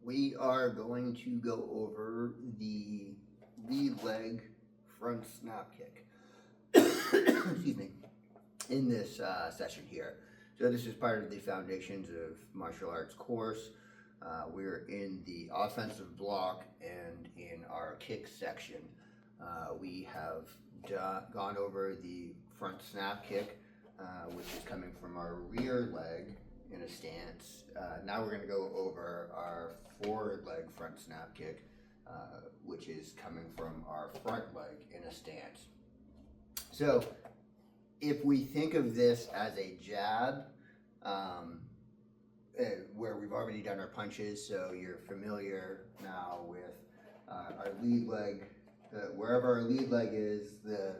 we are going to go over the lead leg front snap kick. Excuse me. In this session here. So this is part of the Foundations of Martial Arts course. We're in the offensive block, and in our kick section, we have gone over the front snap kick, which is coming from our rear leg in a stance. Now we're going to go over our forward leg front snap kick, which is coming from our front leg in a stance. So if we think of this as a jab, where we've already done our punches, so you're familiar now with our lead leg, wherever our lead leg is, the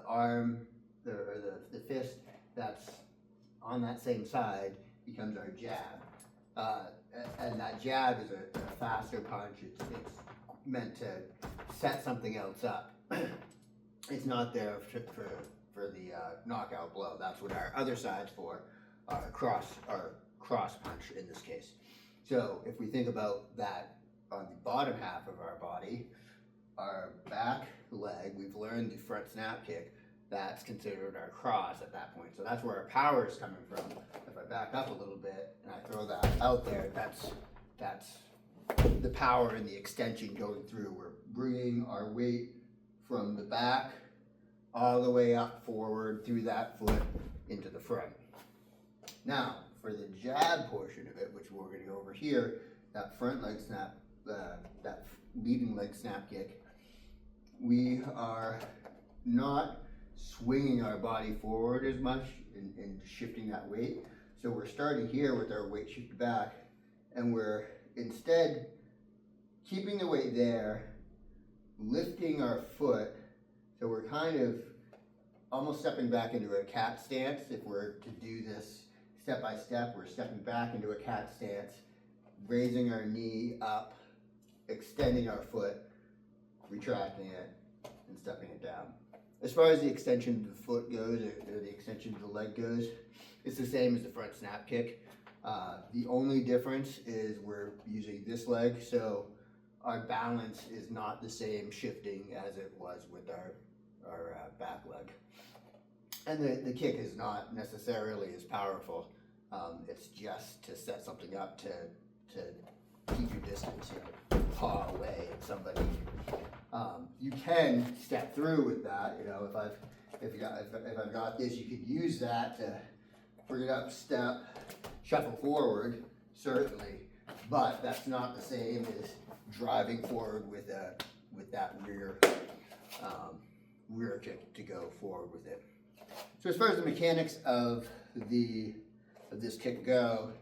arm, or the fist that's on that same side becomes our jab. And that jab is a faster punch. It's meant to set something else up. It's not there for the knockout blow. That's what our other side's for, cross punch in this case. So if we think about that on the bottom half of our body, our back leg, we've learned the front snap kick, that's considered our cross at that point. So that's where our power is coming from. If I back up a little bit and I throw that out there, that's the power and the extension going through. We're bringing our weight from the back all the way up forward through that foot into the front. Now, for the jab portion of it, which we're going to go over here, that front leg snap, that leading leg snap kick, we are not swinging our body forward as much and shifting that weight. So we're starting here with our weight shifted back, and we're instead keeping the weight there, lifting our foot. So we're kind of almost stepping back into a cat stance. If we're to do this step by step, we're stepping back into a cat stance, raising our knee up, extending our foot, retracting it, and stepping it down. As far as the extension of the foot goes, or the extension of the leg goes, it's the same as the front snap kick. The only difference is we're using this leg, so our balance is not the same shifting as it was with our back leg. And the kick is not necessarily as powerful. It's just to set something up to keep your distance, paw away at somebody. You can step through with that. If I've got this, you could use that to bring it up, step, shuffle forward, certainly. But that's not the same as driving forward with that rear kick to go forward with it. So as far as the mechanics of this kick go,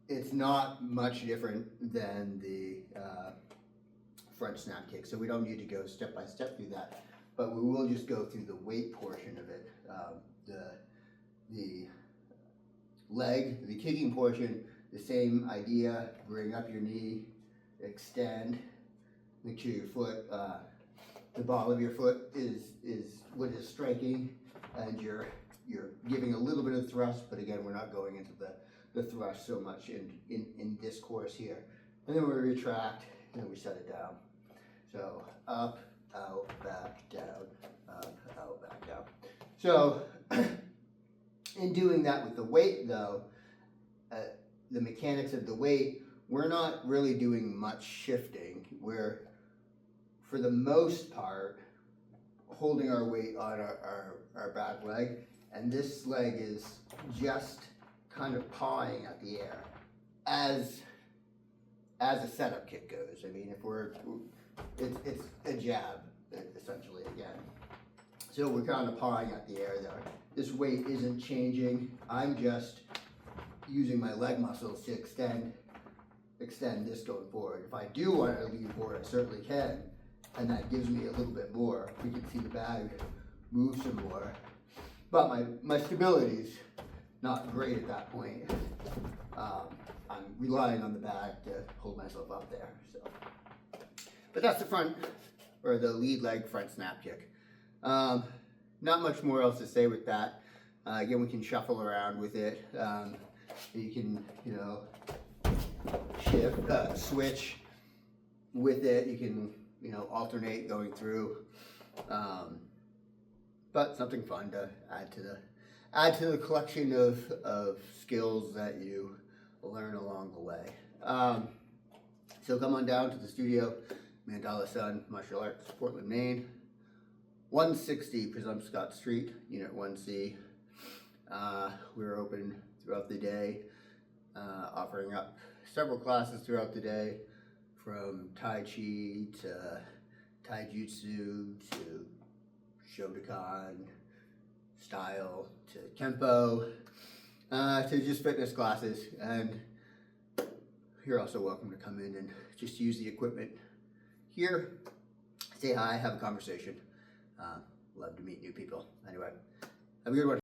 it's not much different than the front snap kick. So we don't need to go step by step through that, but we will just go through the weight portion of it. The leg, the kicking portion, the same idea. Bring up your knee, extend, make sure your foot, the ball of your foot is what is striking, and you're giving a little bit of thrust, but again, we're not going into the thrust so much in this course here. And then we retract, and then we set it down. So up, out, back, down, up, out, back, down. So in doing that with the weight though, the mechanics of the weight, we're not really doing much shifting. We're, for the most part, holding our weight on our back leg, and this leg is just kind of pawing at the air as a setup kick goes. I mean, it's a jab essentially again. So we're kind of pawing at the air there. This weight isn't changing. I'm just using my leg muscles to extend this going forward. If I do want to lean forward, I certainly can, and that gives me a little bit more. We can see the bag move some more, but my stability's not great at that point. I'm relying on the bag to hold myself up there. So, but that's the front, or the lead leg front snap kick. Not much more else to say with that. Again, we can shuffle around with it. You can, switch with it. You can, you know, alternate going through. But something fun to add to the collection of skills that you learn along the way. So come on down to the studio, Mandala Sun Martial Arts, Portland, Maine, 160 Presumpscot Street, Unit 1C. We're open throughout the day, offering up several classes throughout the day, from Tai Chi to Taijutsu to Shotokan style to Kempo, to just fitness classes. And you're also welcome to come in and just use the equipment here, say hi, have a conversation. Love to meet new people. Anyway, have a good one.